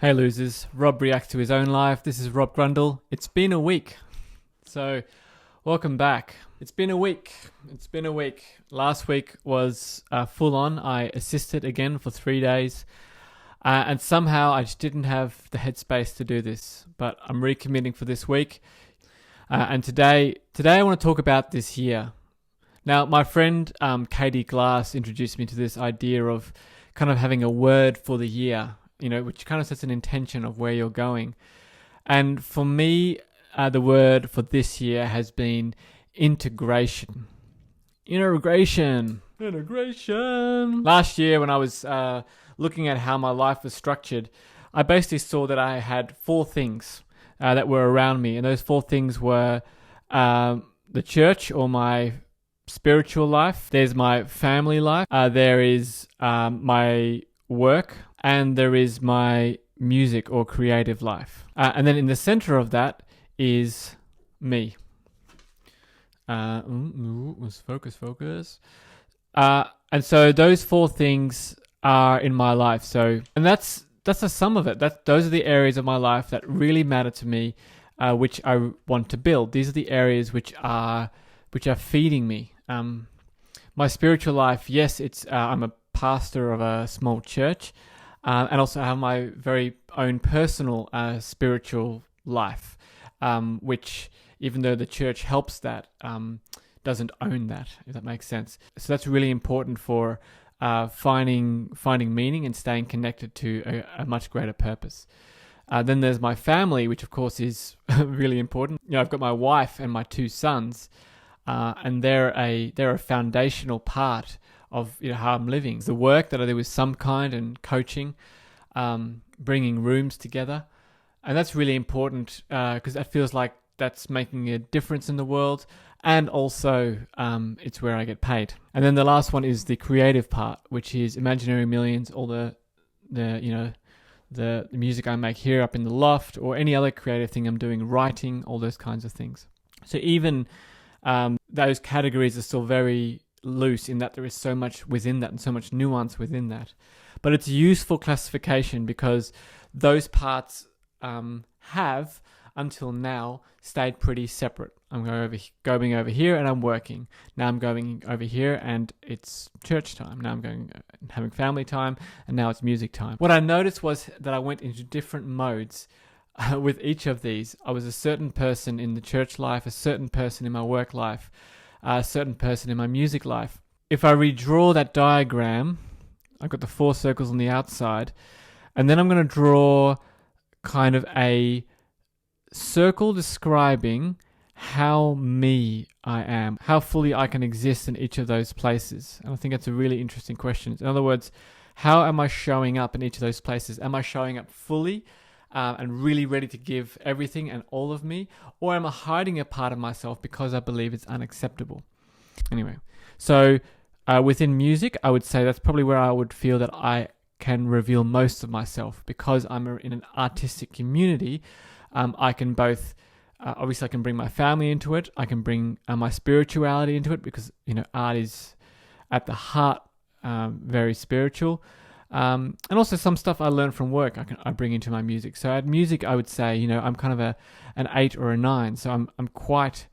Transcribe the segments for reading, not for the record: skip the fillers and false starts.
Hey losers, Rob reacts to his own life. This is Rob Grundle. It's been a week. So, welcome back. It's been a week. Last week was full on. I assisted again for 3 days. And somehow I just didn't have the headspace to do this. But I'm recommitting for this week. And today I want to talk about this year. Now, my friend Katie Glass introduced me to this idea of kind of having a word for the year, which kind of sets an intention of where you're going. And for me, the word for this year has been integration. Integration. Last year, when I was looking at how my life was structured, I basically saw that I had 4 things that were around me. And those 4 things were the church, or my spiritual life. There's my family life. There is my work. And there is my music or creative life. And then in the center of that is me. Let's focus. And so those 4 things are in my life. So, and that's the sum of it. Those are the areas of my life that really matter to me, which I want to build. These are the areas which are feeding me. My spiritual life, yes, I'm a pastor of a small church. And also have my very own personal spiritual life, which, even though the church helps that, doesn't own that, if that makes sense. So that's really important for finding meaning and staying connected to a much greater purpose. Then there's my family, which of course is really important. I've got my wife and my 2 sons, and they're a foundational part of how I'm living. The work that I do with Some Kind and coaching, bringing rooms together. And that's really important because that feels like that's making a difference in the world. And also it's where I get paid. And then the last one is the creative part, which is Imaginary Millions, all the music I make here up in the loft, or any other creative thing I'm doing, writing, all those kinds of things. So even those categories are still very loose in that there is so much within that and so much nuance within that. But it's a useful classification because those parts have, until now, stayed pretty separate. I'm going over here and I'm working. Now I'm going over here and it's church time. Now I'm going having family time, and now it's music time. What I noticed was that I went into different modes with each of these. I was a certain person in the church life, a certain person in my work life, a certain person in my music life. If I redraw that diagram, I've got the 4 circles on the outside, and then I'm going to draw kind of a circle describing how me I am, how fully I can exist in each of those places. And I think that's a really interesting question. In other words, how am I showing up in each of those places? Am I showing up fully and really ready to give everything and all of me? Or am I hiding a part of myself because I believe it's unacceptable? Anyway, so within music, I would say that's probably where I would feel that I can reveal most of myself, because I'm in an artistic community. I can both, obviously I can bring my family into it. I can bring my spirituality into it, because, art is at the heart very spiritual. And also some stuff I learned from work I bring into my music. So at music, I would say, I'm kind of an 8 or a 9. So I'm quite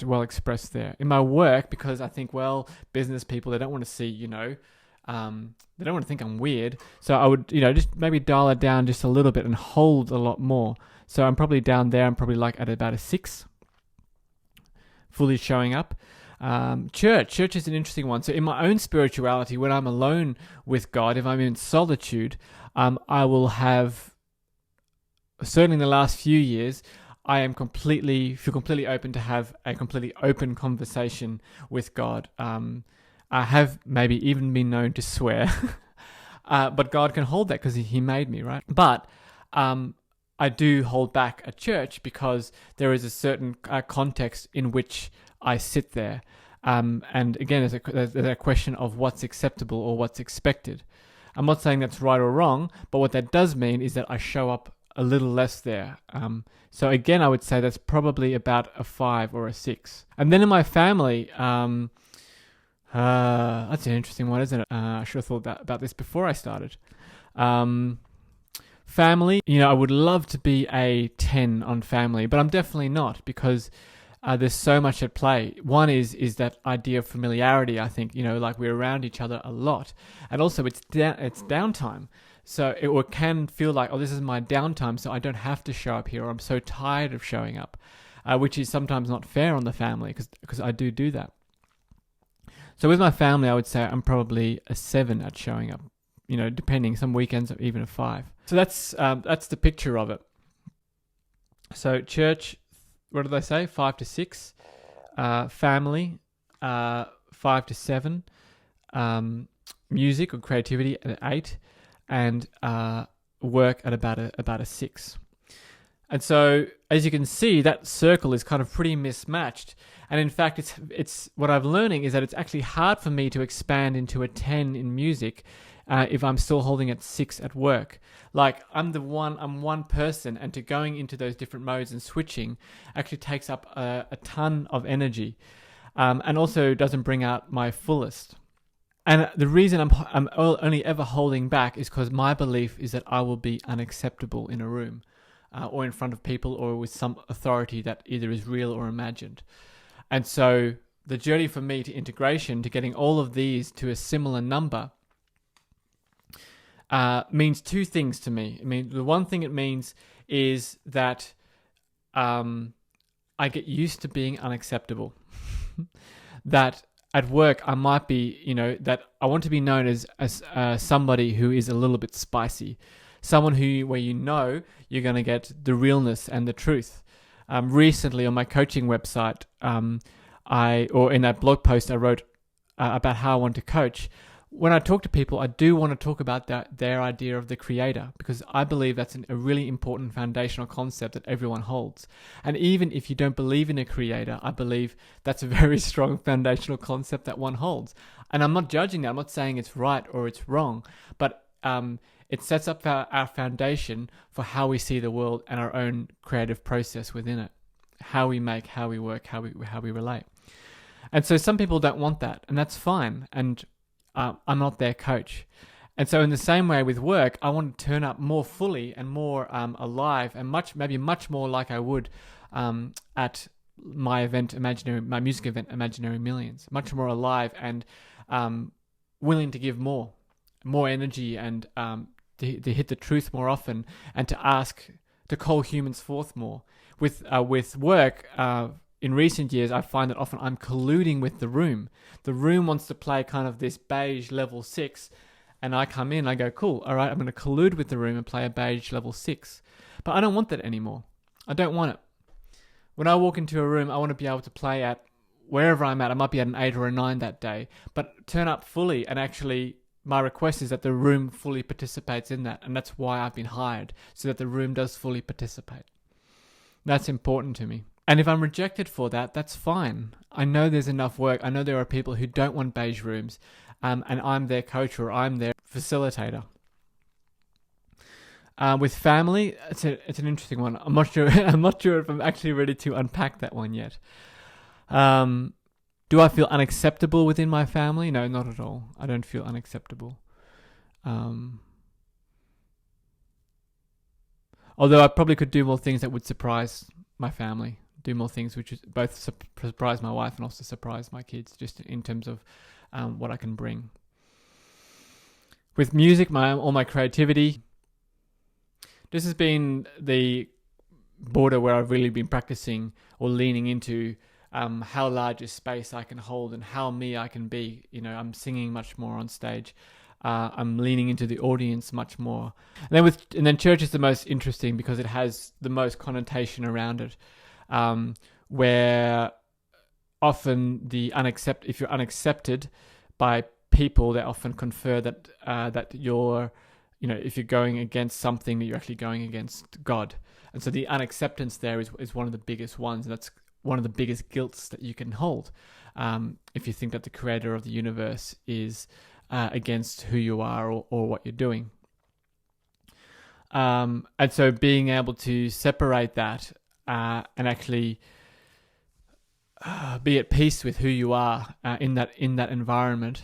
well expressed there. In my work, because I think, well, business people, they don't want to see, they don't want to think I'm weird. So I would, just maybe dial it down just a little bit and hold a lot more. So I'm probably down there. I'm probably like at about a 6, fully showing up. Church is an interesting one. So in my own spirituality, when I'm alone with God, if I'm in solitude, I will have, certainly in the last few years, I feel completely open to have a completely open conversation with God. I have maybe even been known to swear, but God can hold that because He made me, right? But I do hold back at church because there is a certain context in which I sit there. And again, there's a question of what's acceptable or what's expected. I'm not saying that's right or wrong, but what that does mean is that I show up a little less there. So again, I would say that's probably about a 5 or a 6. And then in my family, That's an interesting one, isn't it? I should have thought about this before I started. Family, I would love to be a 10 on family, but I'm definitely not, because there's so much at play. One is that idea of familiarity. I think, like we're around each other a lot, and also it's downtime. So it can feel like, oh, this is my downtime, so I don't have to show up here, or I'm so tired of showing up, which is sometimes not fair on the family, because I do that. So with my family, I would say I'm probably a 7 at showing up, depending, some weekends even a 5. So that's the picture of it. So church, what did I say? 5 to 6. Family, 5 to 7. Music or creativity at 8. And work at about a 6. And so, as you can see, that circle is kind of pretty mismatched. And in fact, it's what I'm learning is that it's actually hard for me to expand into a 10 in music if I'm still holding at 6 at work. Like I'm one person, and to going into those different modes and switching actually takes up a ton of energy, and also doesn't bring out my fullest. And the reason I'm only ever holding back is because my belief is that I will be unacceptable in a room, or in front of people, or with some authority that either is real or imagined. And so the journey for me to integration, to getting all of these to a similar number, means two things to me. I mean, the one thing it means is that I get used to being unacceptable. That at work, I might be, that I want to be known as somebody who is a little bit spicy. Someone where you're going to get the realness and the truth. Recently on my coaching website, or in that blog post I wrote about how I want to coach, when I talk to people, I do want to talk about their idea of the creator, because I believe that's a really important foundational concept that everyone holds. And even if you don't believe in a creator, I believe that's a very strong foundational concept that one holds. And I'm not judging that. I'm not saying it's right or it's wrong, but it sets up our foundation for how we see the world and our own creative process within it, how we make, how we work, how we relate. And so some people don't want that, and that's fine. And I'm not their coach. And so in the same way with work, I want to turn up more fully and more alive, and maybe much more like I would at my music event, Imaginary Millions. Much more alive and willing to give more energy, and to hit the truth more often, and to call humans forth more. With work, in recent years, I find that often I'm colluding with the room. The room wants to play kind of this beige level 6, and I come in, I go, cool, all right, I'm going to collude with the room and play a beige level 6. But I don't want that anymore. I don't want it. When I walk into a room, I want to be able to play at wherever I'm at. I might be at an 8 or a 9 that day, but turn up fully, and actually my request is that the room fully participates in that, and that's why I've been hired, so that the room does fully participate. That's important to me. And if I'm rejected for that, that's fine. I know there's enough work. I know there are people who don't want beige rooms, and I'm their coach, or I'm their facilitator. With family, it's an interesting one. I'm not sure if I'm actually ready to unpack that one yet. Do I feel unacceptable within my family? No, not at all. I don't feel unacceptable. Although I probably could do more things that would surprise my family. Do more things which is both surprise my wife and also surprise my kids, just in terms of what I can bring. With music, all my creativity, this has been the border where I've really been practicing or leaning into how large a space I can hold and how me I can be. I'm singing much more on stage. I'm leaning into the audience much more. And then church is the most interesting because it has the most connotation around it. Where often if you're unaccepted by people, they often confer that you're, if you're going against something, that you're actually going against God. And so the unacceptance there is one of the biggest ones, and that's one of the biggest guilts that you can hold. If you think that the creator of the universe is against who you are or what you're doing. And so being able to separate that and actually be at peace with who you are in that environment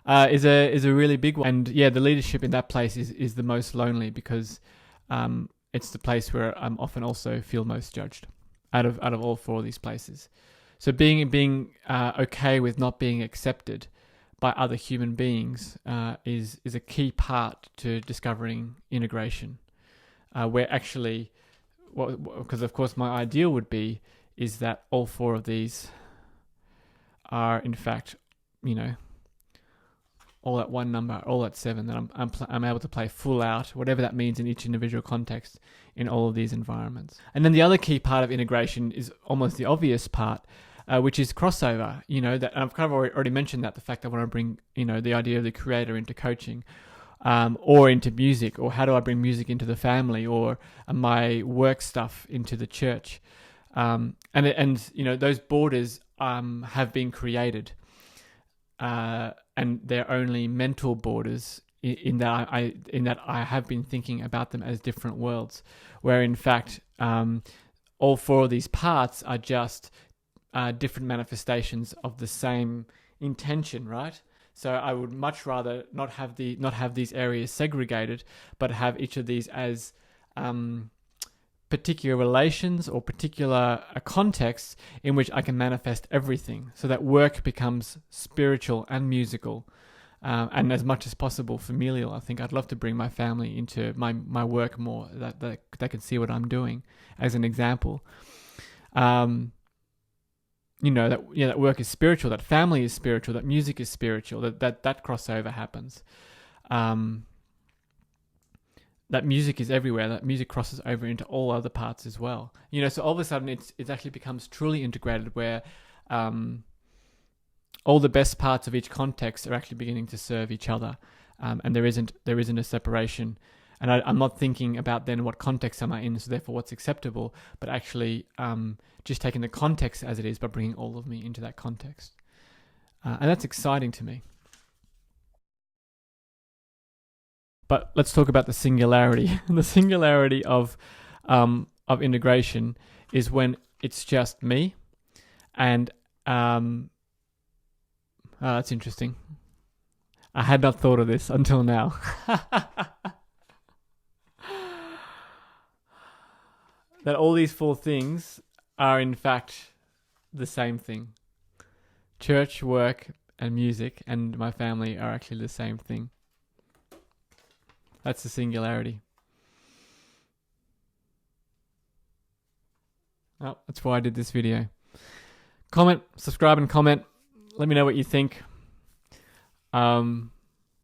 is a really big one. And yeah, the leadership in that place is the most lonely because it's the place where I'm often also feel most judged out of all four of these places. So being okay with not being accepted by other human beings is a key part to discovering integration. Where actually, because of course my ideal would be is that all four of these are in fact, all at one number, all at seven. That I'm able to play full out, whatever that means in each individual context in all of these environments. And then the other key part of integration is almost the obvious part, which is crossover. That I've kind of already mentioned that the fact that I want to bring the idea of the creator into coaching, or into music, or how do I bring music into the family, or my work stuff into the church, and those borders have been created. And they're only mental borders in that I have been thinking about them as different worlds, where in fact all four of these parts are just different manifestations of the same intention, right? So I would much rather not have these areas segregated, but have each of these as particular relations or particular contexts in which I can manifest everything, so that work becomes spiritual and musical, and as much as possible familial. I think I'd love to bring my family into my work more, that they can see what I'm doing as an example. That work is spiritual, that family is spiritual, that music is spiritual, that crossover happens. That music is everywhere, that music crosses over into all other parts as well. So all of a sudden it actually becomes truly integrated, where all the best parts of each context are actually beginning to serve each other, and there isn't a separation. And I'm not thinking about then what context am I in, so therefore what's acceptable, but actually just taking the context as it is, but bringing all of me into that context. And that's exciting to me. But let's talk about the singularity. The singularity of integration is when it's just me, and that's interesting. I had not thought of this until now. That all these four things are in fact the same thing. Church, work, and music, and my family are actually the same thing. That's the singularity. Oh, that's why I did this video. Comment, subscribe, and comment. Let me know what you think.